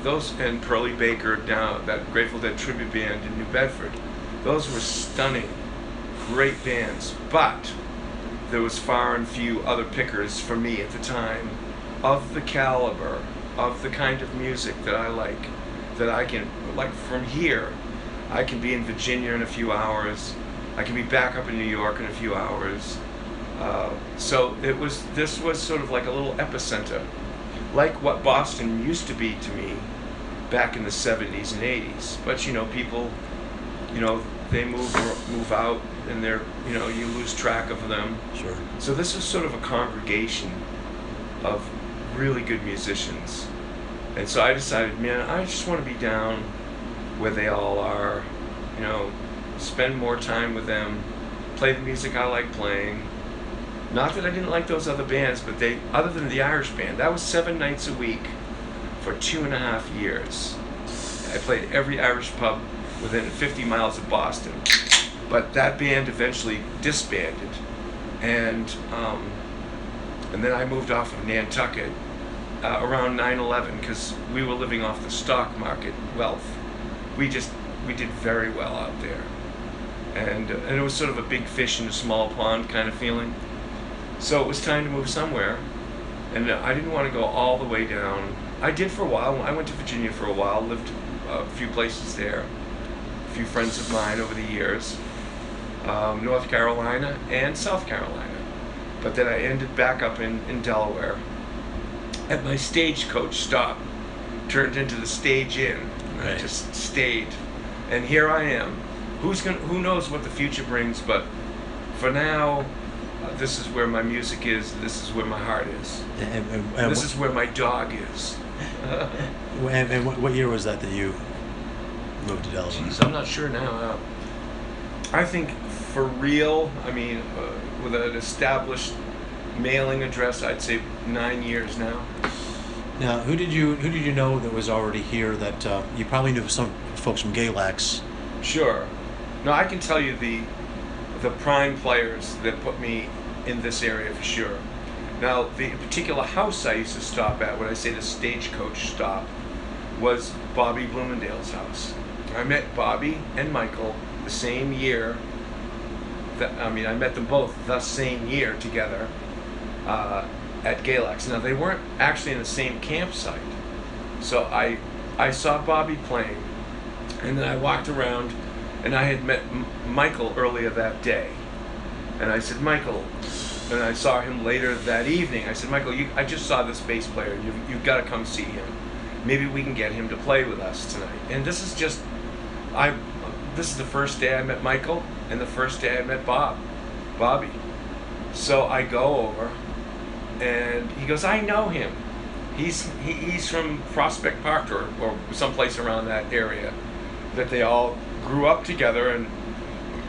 Those, and Pearlie Baker down, that Grateful Dead tribute band in New Bedford. Those were stunning, great bands, but there was far and few other pickers for me at the time of the caliber, of the kind of music that I like, that I can, like from here, I can be in Virginia in a few hours, I can be back up in New York in a few hours. So this was sort of like a little epicenter, like what Boston used to be to me back in the 70s and 80s. But you know, people, you know, they move out, and they're, you know, you lose track of them. Sure. So this is sort of a congregation of really good musicians. And so I decided, man, I just want to be down where they all are, you know, spend more time with them, play the music I like playing. Not that I didn't like those other bands, but other than the Irish band, that was 7 nights a week for 2.5 years. I played every Irish pub within 50 miles of Boston. But that band eventually disbanded, and then I moved off of Nantucket around 9/11 because we were living off the stock market wealth. We did very well out there, and it was sort of a big fish in a small pond kind of feeling. So it was time to move somewhere, and I didn't want to go all the way down. I did for a while. I went to Virginia for a while, lived a few places there, a few friends of mine over the years, North Carolina and South Carolina. But then I ended back up in Delaware at my stagecoach stop, turned into the Stage Inn. Right. I just stayed, and here I am. Who knows what the future brings, but for now, this is where my music is, this is where my heart is, And this is where my dog is. and what year was that you moved to Delaware? Jeez, I'm not sure now. I think for real, I mean, with an established mailing address, I'd say 9 years now. Now, who did you know that was already here that you probably knew some folks from Galax? Sure. No, I can tell you the prime players that put me in this area for sure. Now, the particular house I used to stop at, when I say the stagecoach stop, was Bobby Bloomingdale's house. I met Bobby and Michael the same year. I met them both the same year together at Galax. Now, they weren't actually in the same campsite. So I saw Bobby playing, and then I walked around, and I had met Michael earlier that day. And I said, Michael, and I saw him later that evening. I said, Michael, I just saw this bass player. You've got to come see him. Maybe we can get him to play with us tonight. And this is just, this is the first day I met Michael, and the first day I met Bobby. So I go over, and he goes, I know him. He's from Prospect Park or someplace around that area, that they all grew up together. And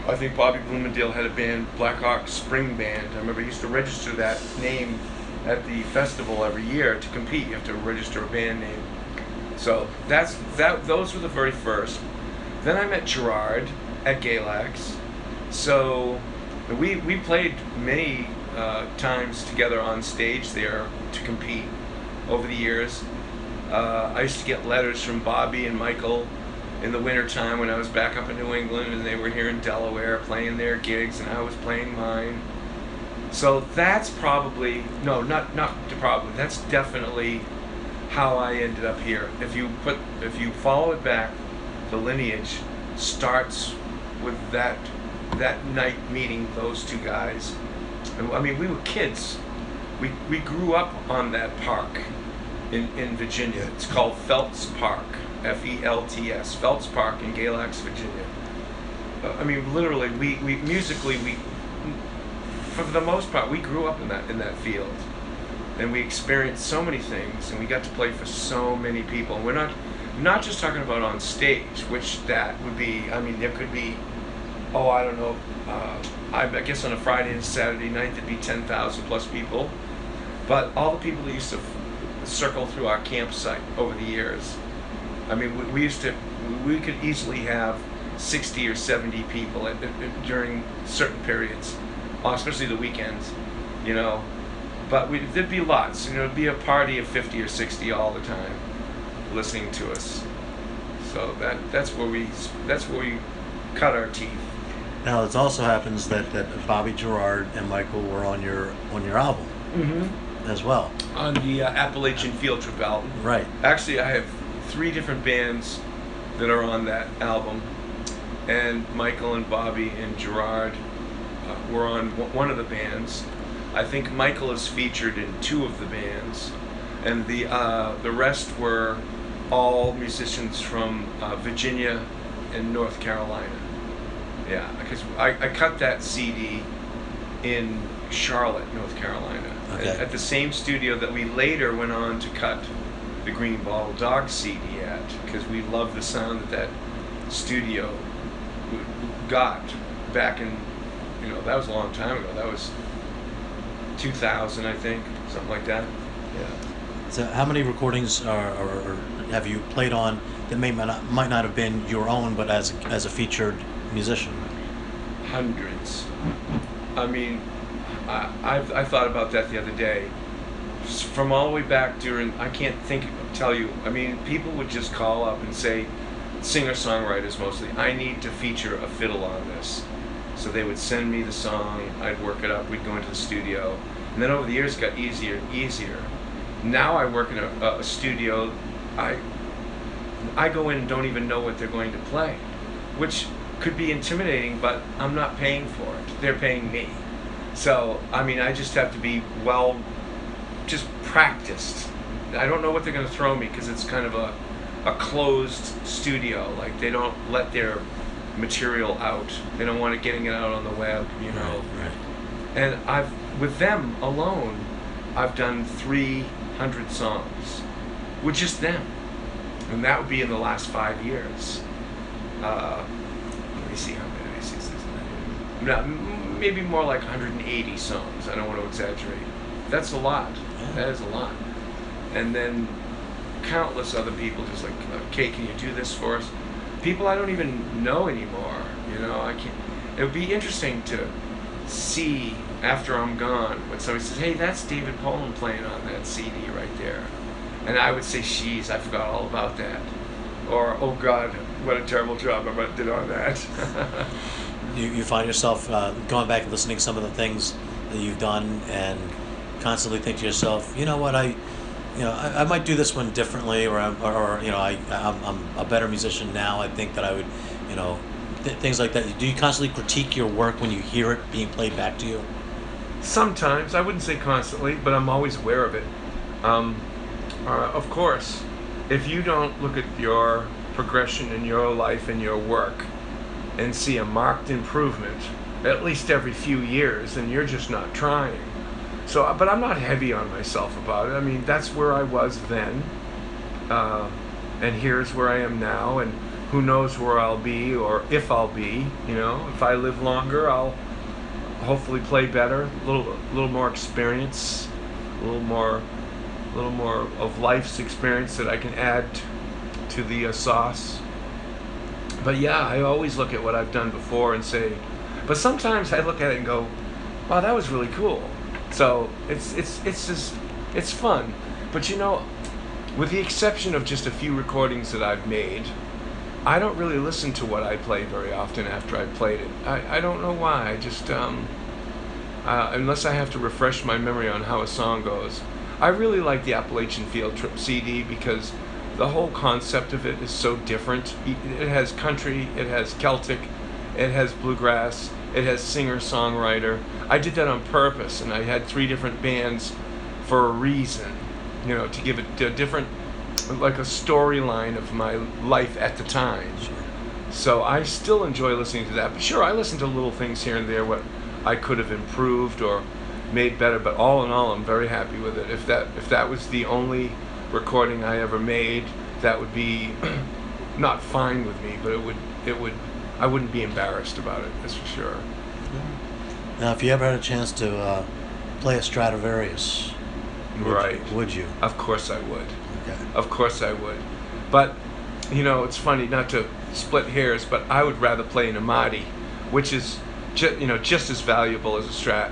I think Bobby Bloomingdale had a band, Black Hawk Spring Band. I remember he used to register that name at the festival every year to compete. You have to register a band name. So those were the very first. Then I met Gerard at Galax. So we played many times together on stage there to compete over the years. I used to get letters from Bobby and Michael in the wintertime when I was back up in New England and they were here in Delaware playing their gigs and I was playing mine. So that's probably, no, not probably, that's definitely how I ended up here. If you follow it back, the lineage starts with that night meeting those two guys. I mean, we were kids. We grew up on that park in Virginia. It's called Felts Park, F-E-L-T-S, Felts Park in Galax, Virginia. I mean, literally, we musically, for the most part, we grew up in that field, and we experienced so many things, and we got to play for so many people. And we're not just talking about on stage, which that would be. I mean, there could be, I don't know. I guess on a Friday and Saturday night there'd be 10,000 plus people, but all the people that used to circle through our campsite over the years. I mean, we could easily have 60 or 70 people during certain periods, especially the weekends, you know. But there'd be lots, you know. It'd be a party of 50 or 60 all the time, listening to us. So that's where we cut our teeth. Now it also happens that Bobby, Gerard, and Michael were on your album as well. On the Appalachian Field Trip album. Right. Actually, I have 3 different bands that are on that album, and Michael and Bobby and Gerard were on one of the bands. I think Michael is featured in 2 of the bands, and the rest were all musicians from Virginia and North Carolina. Yeah, because I cut that CD in Charlotte, North Carolina, okay, at the same studio that we later went on to cut the Green Bottle Dog CD at, because we loved the sound that studio got back in, you know, that was a long time ago. That was 2000, I think, something like that. Yeah. So how many recordings or have you played on that might not have been your own, but as a featured musician? Hundreds. I mean, I thought about that the other day. From all the way back during, I can't tell you. I mean, people would just call up and say, singer-songwriters mostly, I need to feature a fiddle on this. So they would send me the song, I'd work it up, we'd go into the studio. And then over the years it got easier and easier. Now I work in a studio, I go in and don't even know what they're going to play, which could be intimidating, but I'm not paying for it. They're paying me. So, I mean, I just have to be just practiced. I don't know what they're going to throw me because it's kind of a closed studio. Like, they don't let their material out. They don't want it getting it out on the web, you know. Right. And with them alone, I've done 300 songs with just them. And that would be in the last 5 years. Let me see how many. 6, maybe more like 180 songs. I don't want to exaggerate. That's a lot. That is a lot. And then countless other people just like, okay, can you do this for us? People I don't even know anymore. You know, I can't. It would be interesting to see after I'm gone when somebody says, hey, that's David Poland playing on that CD right there. And I would say, sheesh, I forgot all about that. Or, oh God, what a terrible job I did on that. You find yourself going back and listening to some of the things that you've done and constantly think to yourself, you know what, I might do this one differently, or I'm a better musician now. I think that I would, you know, things like that. Do you constantly critique your work when you hear it being played back to you? Sometimes, I wouldn't say constantly, but I'm always aware of it. Of course, if you don't look at your progression in your life and your work and see a marked improvement, at least every few years, then you're just not trying. So, but I'm not heavy on myself about it. I mean, that's where I was then, and here's where I am now, and who knows where I'll be or if I'll be. You know, if I live longer, I'll hopefully play better, a little more experience, a little more of life's experience that I can add to the sauce. But yeah, I always look at what I've done before and say, but sometimes I look at it and go, wow, that was really cool. So it's fun. But you know, with the exception of just a few recordings that I've made, I don't really listen to what I play very often after I've played it. I don't know why. I just unless I have to refresh my memory on how a song goes. I really like the Appalachian Field Trip CD because the whole concept of it is so different. It has country, it has Celtic, it has bluegrass, it has singer-songwriter. I did that on purpose, and I had 3 different bands for a reason, you know, to give it a different, like a storyline of my life at the time. So I still enjoy listening to that. But sure, I listen to little things here and there, what I could have improved or made better, but all in all, I'm very happy with it. If that was the only recording I ever made, that would be not fine with me, but I wouldn't be embarrassed about it, that's for sure. Now, if you ever had a chance to play a Stradivarius, would you? Of course I would. Okay. Of course I would. But, you know, it's funny, not to split hairs, but I would rather play an Amati, which is just as valuable as a Strat.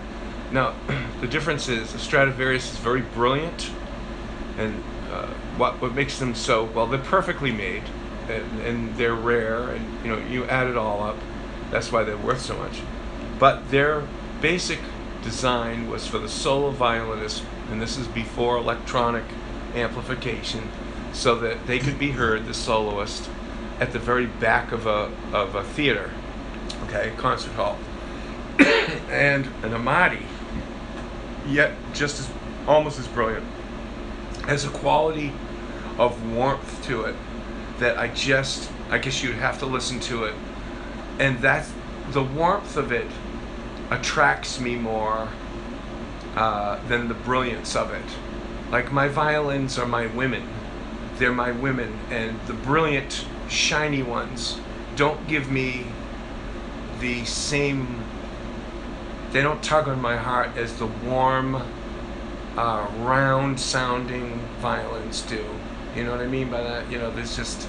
Now, the difference is a Stradivarius is very brilliant, and what makes them so, well, they're perfectly made, and they're rare, and you know, you add it all up, that's why they're worth so much. But their basic design was for the solo violinist, and this is before electronic amplification, so that they could be heard, the soloist, at the very back of a theater, okay, concert hall. And an Amati, yet almost as brilliant, has a quality of warmth to it that I guess you'd have to listen to it, and that's the warmth of it attracts me more than the brilliance of it. Like, my violins are my women, they're my women, and the brilliant shiny ones don't give me the same, they don't tug on my heart as the warm, round sounding violins do. You know what I mean by that? You know, there's just,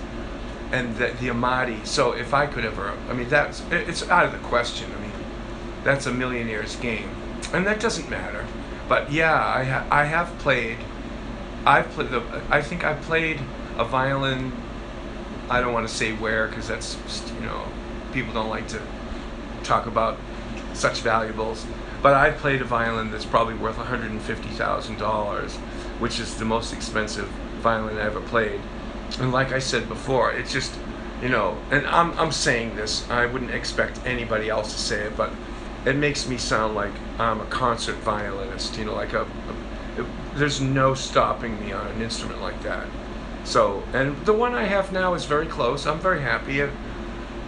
and the Amati. So if I could ever, I mean, it's out of the question. I mean, that's a millionaire's game, and that doesn't matter. But yeah, I've played a violin. I don't want to say where, because that's, you know, people don't like to talk about such valuables. But I played a violin that's probably worth $150,000, which is the most expensive violin I ever played. And like I said before, it's just, you know, and I'm saying this, I wouldn't expect anybody else to say it, but it makes me sound like I'm a concert violinist, you know, like there's no stopping me on an instrument like that. So, and the one I have now is very close. I'm very happy,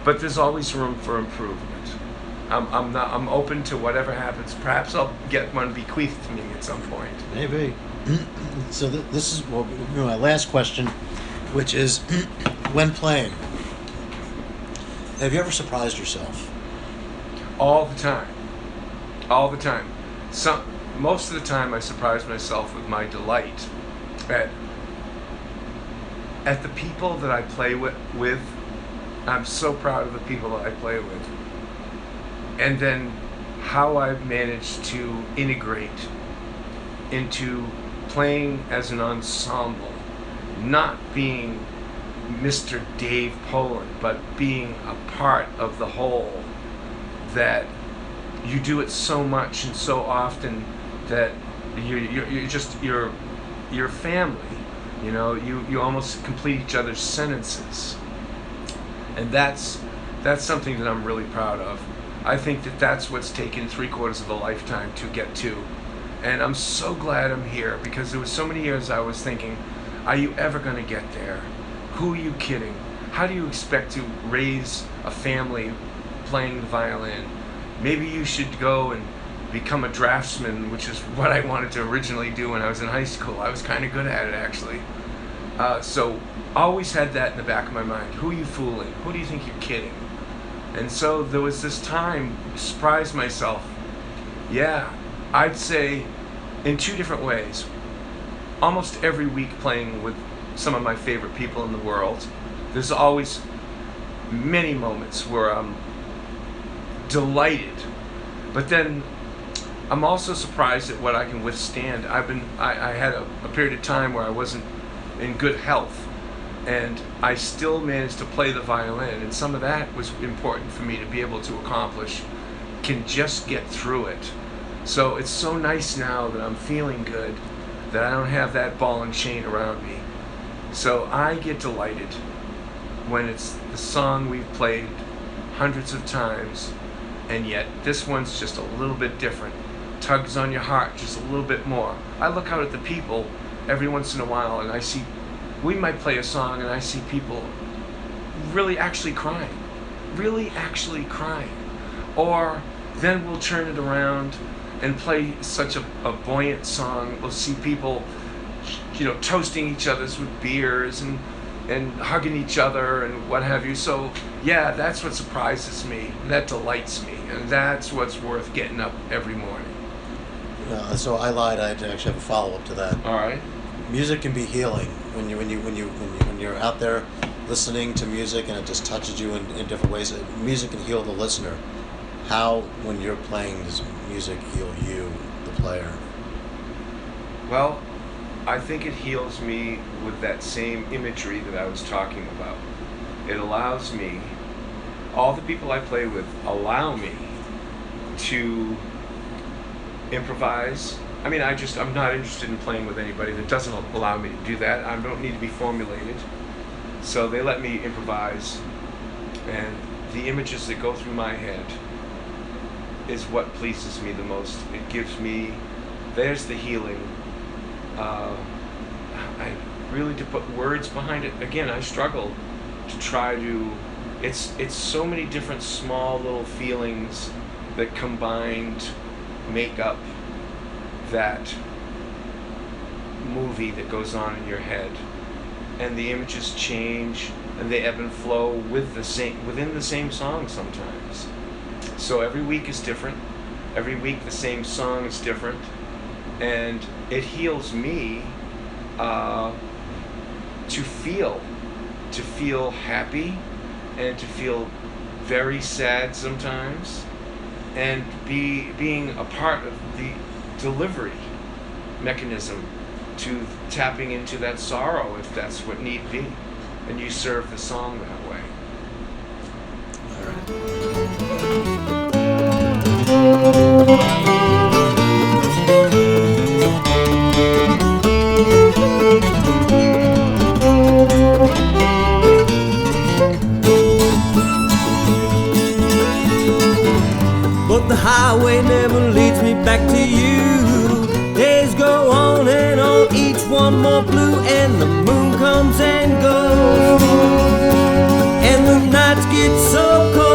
but there's always room for improvement. I'm open to whatever happens. Perhaps I'll get one bequeathed to me at some point. Maybe. So this is my last question, which is, when playing, have you ever surprised yourself? All the time. All the time. Most of the time I surprise myself with my delight at the people that I play with. I'm so proud of the people that I play with. And then how I've managed to integrate into playing as an ensemble, not being Mr. Dave Poland, but being a part of the whole, that you do it so much and so often that you're just your family, you know, you almost complete each other's sentences, and that's something that I'm really proud of. I think that that's what's taken 3/4 of a lifetime to get to. And I'm so glad I'm here, because there was so many years I was thinking, are you ever going to get there? Who are you kidding? How do you expect to raise a family playing the violin? Maybe you should go and become a draftsman, which is what I wanted to originally do when I was in high school. I was kind of good at it, actually. So always had that in the back of my mind. Who are you fooling? Who do you think you're kidding? And so there was this time, surprised myself. Yeah, I'd say in 2 different ways. Almost every week playing with some of my favorite people in the world. There's always many moments where I'm delighted, but then I'm also surprised at what I can withstand. I had a period of time where I wasn't in good health, and I still managed to play the violin, and some of that was important for me to be able to accomplish. Can just get through it. So it's so nice now that I'm feeling good, that I don't have that ball and chain around me. So I get delighted when it's the song we've played hundreds of times, and yet this one's just a little bit different. Tugs on your heart just a little bit more. I look out at the people every once in a while, and I see, we might play a song and I see people really actually crying. Or then we'll turn it around and play such a buoyant song. We'll see people, toasting each other's with beers and hugging each other and what have you. So yeah, that's what surprises me. That delights me, and that's what's worth getting up every morning. So I lied. I actually have a follow-up to that. All right. Music can be healing when you're out there listening to music and it just touches you in different ways. Music can heal the listener. How, when you're playing, does music heal you, the player? Well, I think it heals me with that same imagery that I was talking about. It allows me, all the people I play with allow me to improvise. I mean, I'm not interested in playing with anybody that doesn't allow me to do that. I don't need to be formulated. So they let me improvise, and the images that go through my head is what pleases me the most. It gives me, there's the healing. I really, to put words behind it, again, I struggle to try to, it's so many different small little feelings that combined make up that movie that goes on in your head. And the images change, and they ebb and flow within the same song sometimes. So every week is different. Every week the same song is different, and it heals me to feel happy, and to feel very sad sometimes, and being a part of the delivery mechanism to tapping into that sorrow if that's what need be, and you serve the song that way. All right. But the highway never leads me back to you. Days go on and on, each one more blue, and the moon comes and goes, and the nights get so cold.